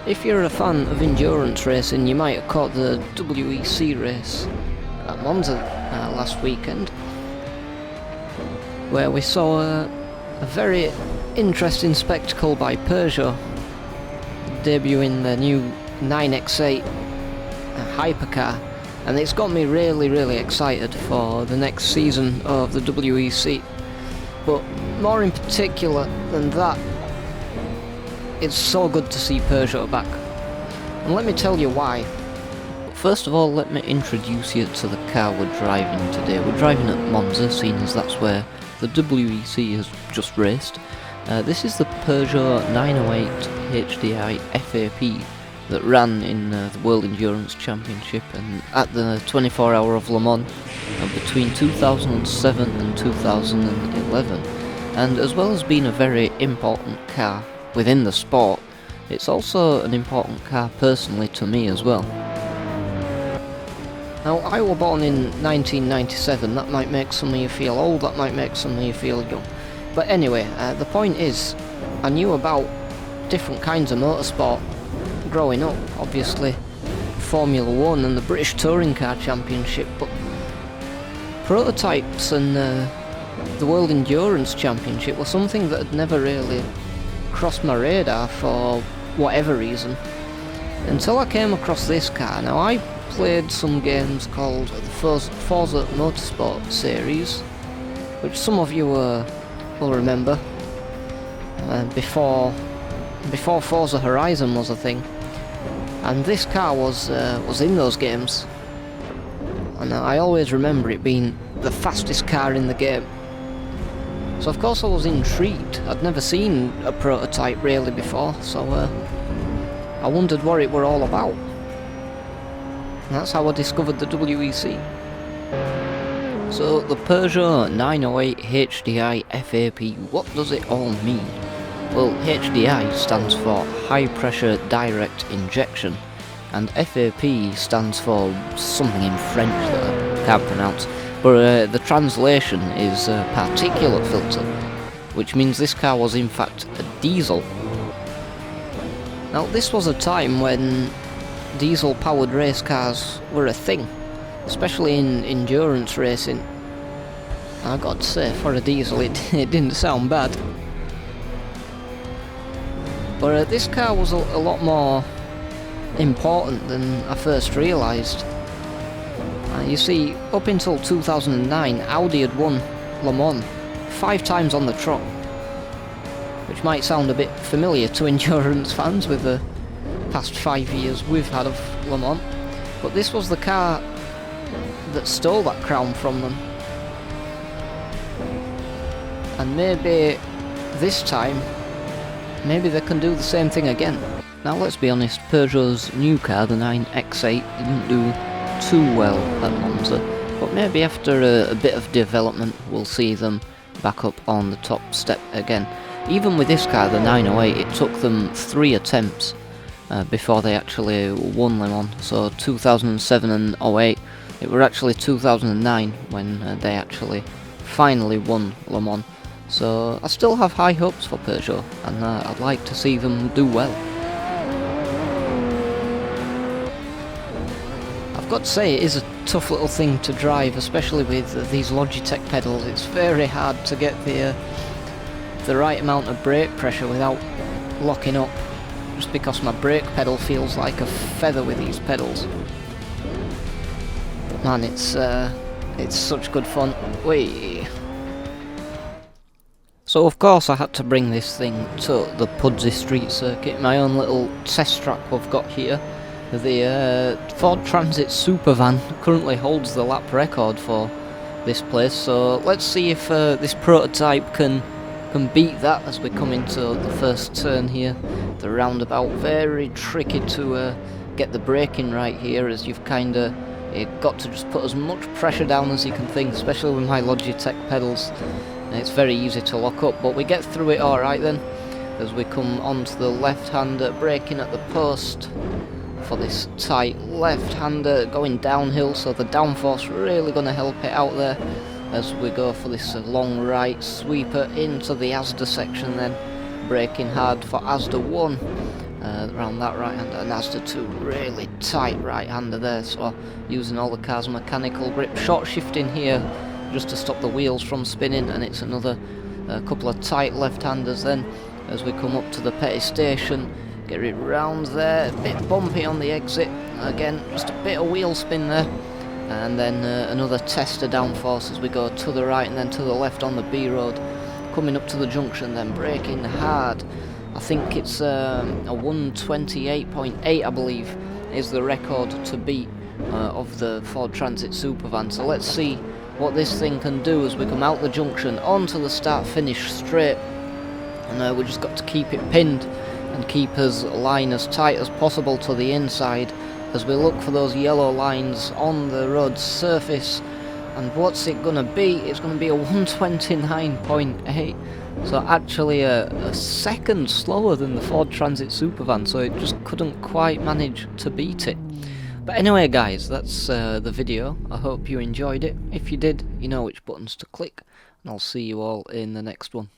If you're a fan of endurance racing, you might have caught the WEC race at Monza last weekend, where we saw a very interesting spectacle by Peugeot, debuting their new 9X8 hypercar, and it's got me really excited for the next season of the WEC. But more in particular than that, it's so good to see Peugeot back, and let me tell you why. But first of all, let me introduce you to the car we're driving today. We're driving at Monza, seeing as that's where the WEC has just raced. This is the Peugeot 908 HDI FAP that ran in the World Endurance Championship and at the 24 Hour of Le Mans between 2007 and 2011. And as well as being a very important car within the sport, it's also an important car personally to me as well. Now, I was born in 1997, that might make some of you feel old, that might make some of you feel young. But anyway, the point is, I knew about different kinds of motorsport growing up, obviously Formula 1 and the British Touring Car Championship, but prototypes and the World Endurance Championship was something that had never really crossed my radar for whatever reason, until I came across this car. Now, I played some games called the Forza Motorsport series, which some of you will remember, before Forza Horizon was a thing, and this car was in those games, and I always remember it being the fastest car in the game. So of course I was intrigued. I'd never seen a prototype really before, so I wondered what it were all about. And that's how I discovered the WEC. So the Peugeot 908 HDI FAP, what does it all mean? Well, HDI stands for High Pressure Direct Injection, and FAP stands for something in French that I can't pronounce. But the translation is particulate filter, which means this car was in fact a diesel. Now, this was a time when diesel-powered race cars were a thing, especially in endurance racing. I got to say, for a diesel, it didn't sound bad. But this car was a lot more important than I first realised. You see, up until 2009, Audi had won Le Mans 5 times on the trot, which might sound a bit familiar to endurance fans with the past 5 years we've had of Le Mans, but this was the car that stole that crown from them. And maybe this time, maybe they can do the same thing again. Now, let's be honest, Peugeot's new car, the 9X8, didn't do too well at Monza, but maybe after a bit of development we'll see them back up on the top step again. Even with this car, the 908, it took them 3 attempts before they actually won Le Mans. So 2007 and 08, it were actually 2009 when they actually finally won Le Mans. So I still have high hopes for Peugeot, and I'd like to see them do well. I've got to say, it is a tough little thing to drive, especially with these Logitech pedals. It's very hard to get the right amount of brake pressure without locking up, just because my brake pedal feels like a feather with these pedals. But man, it's such good fun. Whee! So of course I had to bring this thing to the Pudsey Street circuit, my own little test track we've got here. The Ford Transit Supervan currently holds the lap record for this place, so let's see if this prototype can beat that as we come into the first turn here. The roundabout, very tricky to get the braking right here, as you've got to just put as much pressure down as you can think, especially with my Logitech pedals. And it's very easy to lock up, but we get through it alright then, as we come onto the left-hander, braking at the post for this tight left-hander going downhill, so the downforce really going to help it out there as we go for this long right sweeper into the Asda section then. braking hard for Asda 1 around that right-hander, and Asda 2 really tight right-hander there, so using all the car's mechanical grip. Short shifting here just to stop the wheels from spinning, and it's another couple of tight left-handers then as we come up to the Petty station. Get it round there, a bit bumpy on the exit, again just a bit of wheel spin there, and then another tester downforce as we go to the right and then to the left on the B road. Coming up to the junction then, braking hard. I think it's a 128.8 I believe is the record to beat of the Ford Transit Supervan, so let's see what this thing can do as we come out the junction onto the start finish straight, and we just got to keep it pinned and keep his line as tight as possible to the inside as we look for those yellow lines on the road surface. And what's it gonna be? It's gonna be a 129.8, so actually a second slower than the Ford Transit Supervan, so it just couldn't quite manage to beat it. But anyway guys, that's the video. I hope you enjoyed it. If you did, you know which buttons to click, and I'll see you all in the next one.